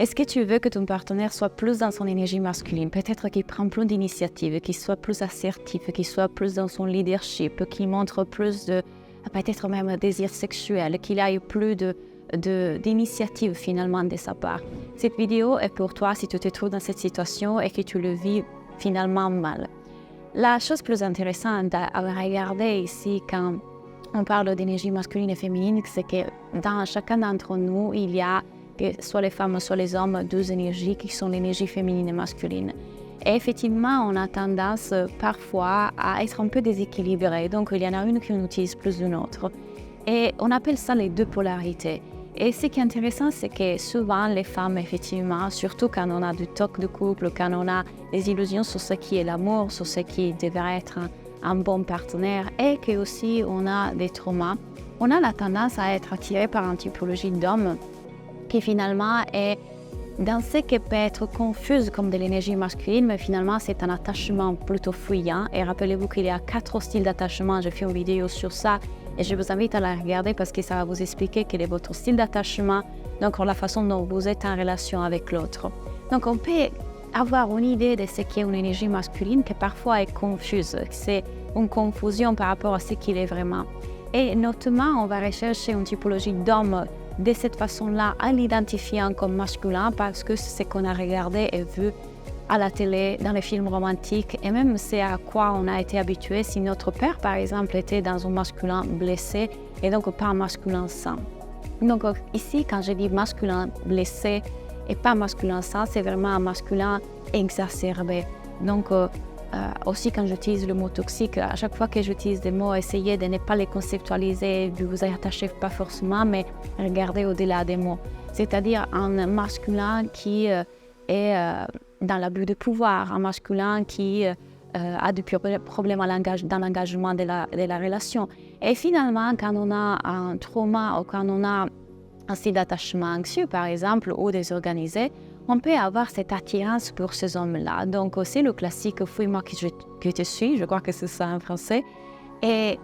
Est-ce que tu veux que ton partenaire soit plus dans son énergie masculine? Peut-être qu'il prend plus d'initiative, qu'il soit plus assertif, qu'il soit plus dans son leadership, qu'il montre plus de, peut-être même un désir sexuel, qu'il ait plus d'initiative finalement de sa part. Cette vidéo est pour toi si tu te trouves dans cette situation et que tu le vis finalement mal. La chose plus intéressante à regarder ici quand on parle d'énergie masculine et féminine, c'est que dans chacun d'entre nous, il y a, que soit les femmes, soit les hommes, deux énergies qui sont l'énergie féminine et masculine. Et effectivement, on a tendance parfois à être un peu déséquilibré. Donc, il y en a une qui on utilise plus d'une autre. Et on appelle ça les deux polarités. Et ce qui est intéressant, c'est que souvent, les femmes, effectivement, surtout quand on a du toc de couple, quand on a des illusions sur ce qui est l'amour, sur ce qui devrait être un bon partenaire, et que aussi on a des traumas, on a la tendance à être attiré par une typologie d'homme qui finalement est dans ce qui peut être confuse comme de l'énergie masculine, mais finalement c'est un attachement plutôt fuyant. Et rappelez-vous qu'il y a 4 styles d'attachement, j'ai fait une vidéo sur ça et je vous invite à la regarder parce que ça va vous expliquer quel est votre style d'attachement, donc la façon dont vous êtes en relation avec l'autre. Donc on peut avoir une idée de ce qu'est une énergie masculine qui parfois est confuse, c'est une confusion par rapport à ce qu'il est vraiment. Et notamment, on va rechercher une typologie d'homme de cette façon-là en l'identifiant comme masculin parce que c'est ce qu'on a regardé et vu à la télé, dans les films romantiques et même c'est à quoi on a été habitué si notre père, par exemple, était dans un masculin blessé et donc pas un masculin sain. Donc ici, quand je dis masculin blessé et pas masculin sain, c'est vraiment un masculin exacerbé. Donc aussi quand j'utilise le mot toxique, à chaque fois que j'utilise des mots, essayez de ne pas les conceptualiser, de vous y attacher pas forcément, mais regardez au-delà des mots. C'est-à-dire un masculin qui est dans l'abus de pouvoir, un masculin qui a des problèmes dans l'engagement de la relation. Et finalement, quand on a un trauma ou quand on a un style d'attachement anxieux, par exemple, ou désorganisé, on peut avoir cette attirance pour ces hommes-là. Donc, c'est le classique « fuis-moi que je te suis », je crois que c'est ça en français. Et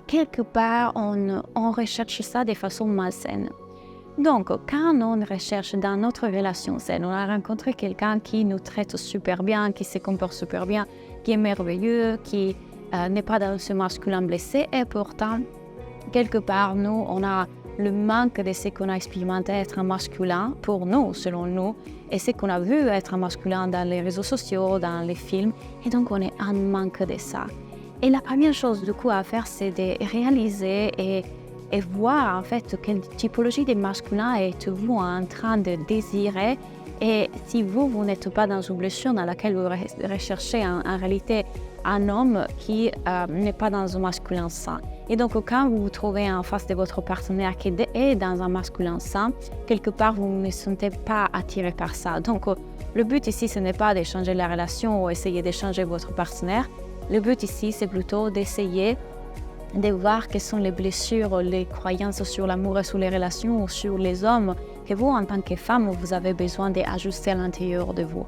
quelque part, on recherche ça de façon malsaine. Donc, quand on recherche dans notre relation saine, on a rencontré quelqu'un qui nous traite super bien, qui se comporte super bien, qui est merveilleux, qui n'est pas dans ce masculin blessé, et pourtant, quelque part, nous, on a le manque de ce qu'on a expérimenté être un masculin pour nous, selon nous, et ce qu'on a vu être un masculin dans les réseaux sociaux, dans les films, et donc on est en manque de ça. Et la première chose du coup à faire, c'est de réaliser et voir en fait quelle typologie de masculin êtes-vous en train de désirer, et si vous n'êtes pas dans une blessure dans laquelle vous recherchez en réalité un homme qui n'est pas dans un masculin sain. Et donc, quand vous vous trouvez en face de votre partenaire qui est dans un masculin sain, quelque part, vous ne vous sentez pas attiré par ça. Donc, le but ici, ce n'est pas d'échanger la relation ou essayer d'échanger votre partenaire. Le but ici, c'est plutôt d'essayer de voir quelles sont les blessures, les croyances sur l'amour et sur les relations ou sur les hommes que vous, en tant que femme, vous avez besoin d'ajuster à l'intérieur de vous.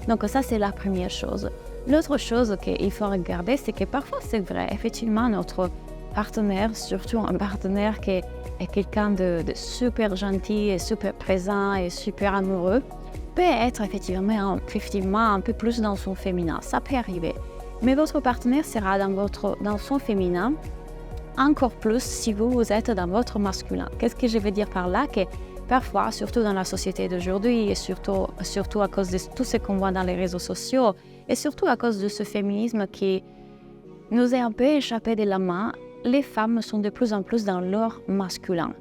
Donc, ça, c'est la première chose. L'autre chose qu'il faut regarder, c'est que parfois, c'est vrai, effectivement, notre partenaire, surtout un partenaire qui est quelqu'un de super gentil et super présent et super amoureux, peut être effectivement un peu plus dans son féminin. Ça peut arriver. Mais votre partenaire sera dans son féminin encore plus si vous êtes dans votre masculin. Qu'est-ce que je veux dire par là? Que parfois, surtout dans la société d'aujourd'hui et surtout à cause de tout ce qu'on voit dans les réseaux sociaux et surtout à cause de ce féminisme qui nous est un peu échappé de la main, les femmes sont de plus en plus dans leur masculin.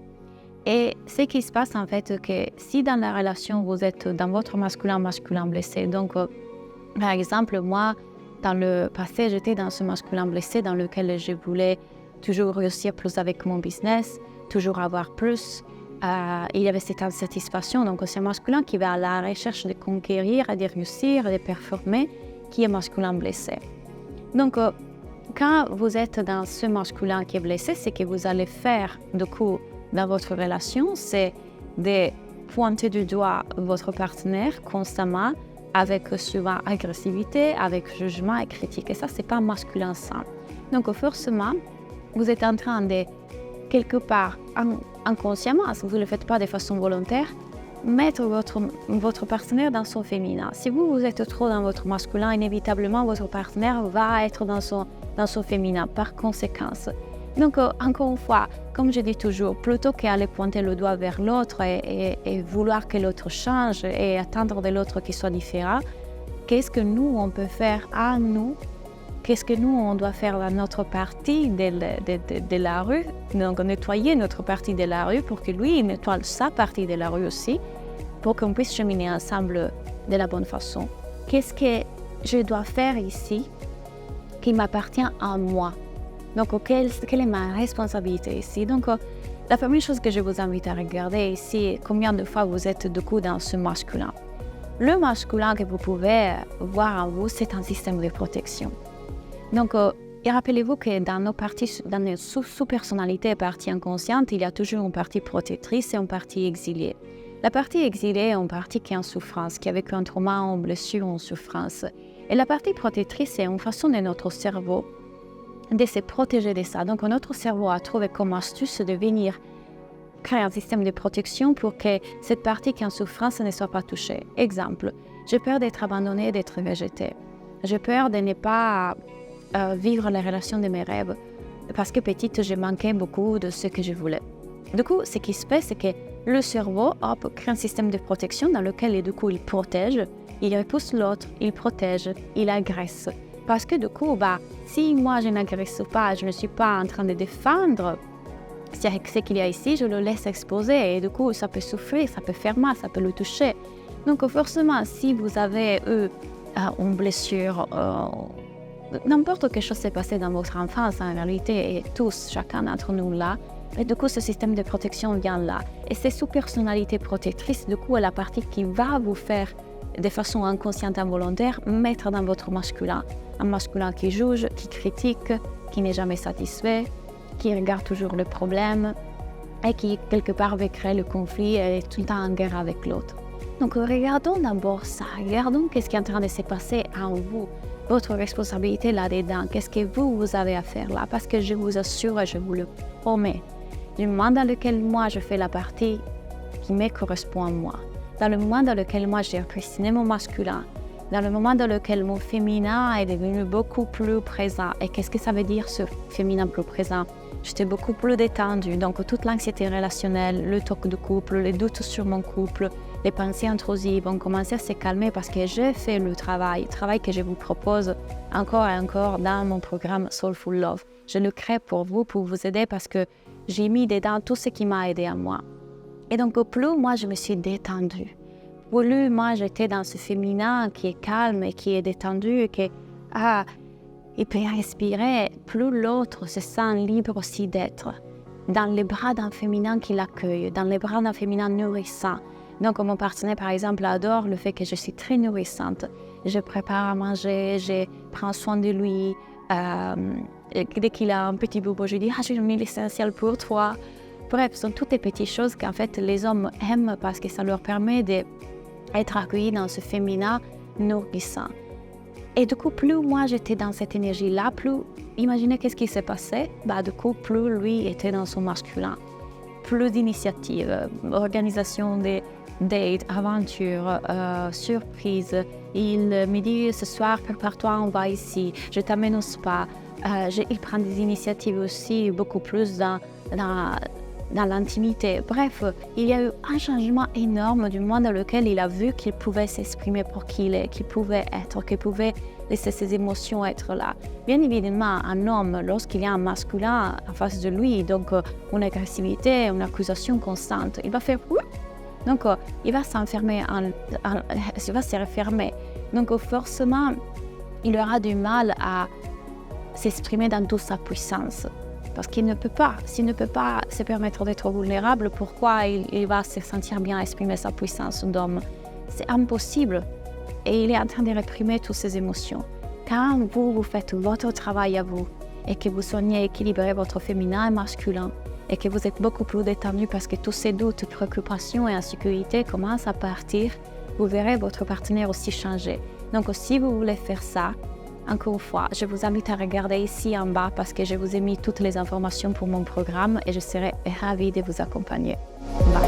Et ce qui se passe en fait, que si dans la relation vous êtes dans votre masculin blessé, donc par exemple moi dans le passé j'étais dans ce masculin blessé dans lequel je voulais toujours réussir plus avec mon business, toujours avoir plus, il y avait cette insatisfaction, donc c'est un masculin qui va à la recherche de conquérir, de réussir, de performer, qui est masculin blessé. Donc quand vous êtes dans ce masculin qui est blessé, ce que vous allez faire du coup dans votre relation, c'est de pointer du doigt votre partenaire constamment avec souvent agressivité, avec jugement et critique. Et ça, c'est pas masculin sain. Donc forcément, vous êtes en train de, quelque part, inconsciemment, si vous ne le faites pas de façon volontaire, mettre votre partenaire dans son féminin. Si vous êtes trop dans votre masculin, inévitablement, votre partenaire va être dans son féminin, par conséquence. Donc, encore une fois, comme je dis toujours, plutôt qu'aller pointer le doigt vers l'autre et vouloir que l'autre change et attendre de l'autre qu'il soit différent, qu'est-ce que nous, on peut faire à nous? Qu'est-ce que nous, on doit faire dans notre partie de la rue? Donc, nettoyer notre partie de la rue pour que lui, il nettoie sa partie de la rue aussi, pour qu'on puisse cheminer ensemble de la bonne façon. Qu'est-ce que je dois faire ici qui m'appartient à moi? Donc, quelle est ma responsabilité ici? Donc, la première chose que je vous invite à regarder ici, combien de fois vous êtes du coup dans ce masculin. Le masculin que vous pouvez voir en vous, c'est un système de protection. Donc, et rappelez-vous que dans nos sous-personnalités et parties inconscientes, il y a toujours une partie protectrice et une partie exilée. La partie exilée est une partie qui est en souffrance, qui a vécu un trauma, une blessure, une souffrance. Et la partie protectrice, c'est une façon de notre cerveau de se protéger de ça. Donc, notre cerveau a trouvé comme astuce de venir créer un système de protection pour que cette partie qui est en souffrance ne soit pas touchée. Exemple, j'ai peur d'être abandonnée, d'être rejetée. J'ai peur de ne pas vivre les relations de mes rêves parce que petite, j'ai manqué beaucoup de ce que je voulais. Du coup, ce qui se fait, c'est que le cerveau crée un système de protection dans lequel, du coup, il protège, il repousse l'autre, il protège, il agresse. Parce que du coup, si moi je n'agresse pas, je ne suis pas en train de défendre ce qu'il y a ici, je le laisse exposer et du coup, ça peut souffrir, ça peut faire mal, ça peut le toucher. Donc forcément, si vous avez eu une blessure, n'importe quelle chose s'est passée dans votre enfance en réalité, et tous, chacun d'entre nous là, et du coup, ce système de protection vient là. Et ces sous-personnalités protectrices, du coup, est la partie qui va vous faire, de façon inconsciente, involontaire, mettre dans votre masculin. Un masculin qui juge, qui critique, qui n'est jamais satisfait, qui regarde toujours le problème et qui, quelque part, veut créer le conflit et est tout le temps en guerre avec l'autre. Donc, regardons d'abord ça. Regardons qu'est-ce qui est en train de se passer en vous. Votre responsabilité là-dedans. Qu'est-ce que vous avez à faire là? Parce que je vous assure et je vous le promets, du moment dans lequel moi je fais la partie qui me correspond à moi, dans le moment dans lequel moi j'ai représenté mon masculin, dans le moment dans lequel mon féminin est devenu beaucoup plus présent. Et qu'est-ce que ça veut dire ce féminin plus présent? J'étais beaucoup plus détendue, donc toute l'anxiété relationnelle, le toc de couple, les doutes sur mon couple, les pensées intrusives ont commencé à se calmer parce que j'ai fait le travail que je vous propose encore et encore dans mon programme Soulful Love. Je le crée pour vous aider parce que j'ai mis dedans tout ce qui m'a aidé à moi. Et donc, au plus moi, je me suis détendue. Plus moi, j'étais dans ce féminin qui est calme et qui est détendu et qui il peut respirer, plus l'autre se sent libre aussi d'être dans les bras d'un féminin qui l'accueille, dans les bras d'un féminin nourrissant. Donc, mon partenaire, par exemple, adore le fait que je suis très nourrissante. Je prépare à manger, je prends soin de lui. Dès qu'il a un petit boubou, je dis « Ah, j'ai mis l'essentiel pour toi ». Bref, ce sont toutes les petites choses qu'en fait les hommes aiment parce que ça leur permet d'être accueillis dans ce féminin nourrissant. Et du coup, plus moi j'étais dans cette énergie-là, plus, imaginez qu'est-ce qui s'est passé, du coup, plus lui était dans son masculin. Plus d'initiatives, organisation des dates, aventures, surprises. Il me dit ce soir, prépare-toi, on va ici, je t'amène au spa. Il prend des initiatives aussi beaucoup plus dans l'intimité. Bref, il y a eu un changement énorme du moment dans lequel il a vu qu'il pouvait s'exprimer pour qui il est, qu'il pouvait être, qu'il pouvait laisser ses émotions être là. Bien évidemment, un homme, lorsqu'il y a un masculin en face de lui, donc une agressivité, une accusation constante, il va faire « donc il va s'enfermer, il va se refermer. Donc forcément, il aura du mal à s'exprimer dans toute sa puissance. Parce qu'il ne peut pas. S'il ne peut pas se permettre d'être vulnérable, pourquoi il va se sentir bien exprimer sa puissance d'homme? C'est impossible. Et il est en train de réprimer toutes ses émotions. Quand vous faites votre travail à vous et que vous soignez équilibrer votre féminin et masculin et que vous êtes beaucoup plus détendu parce que tous ces doutes, préoccupations et insécurités commencent à partir, vous verrez votre partenaire aussi changer. Donc si vous voulez faire ça, encore une fois, je vous invite à regarder ici en bas parce que je vous ai mis toutes les informations pour mon programme et je serai ravie de vous accompagner. Bye.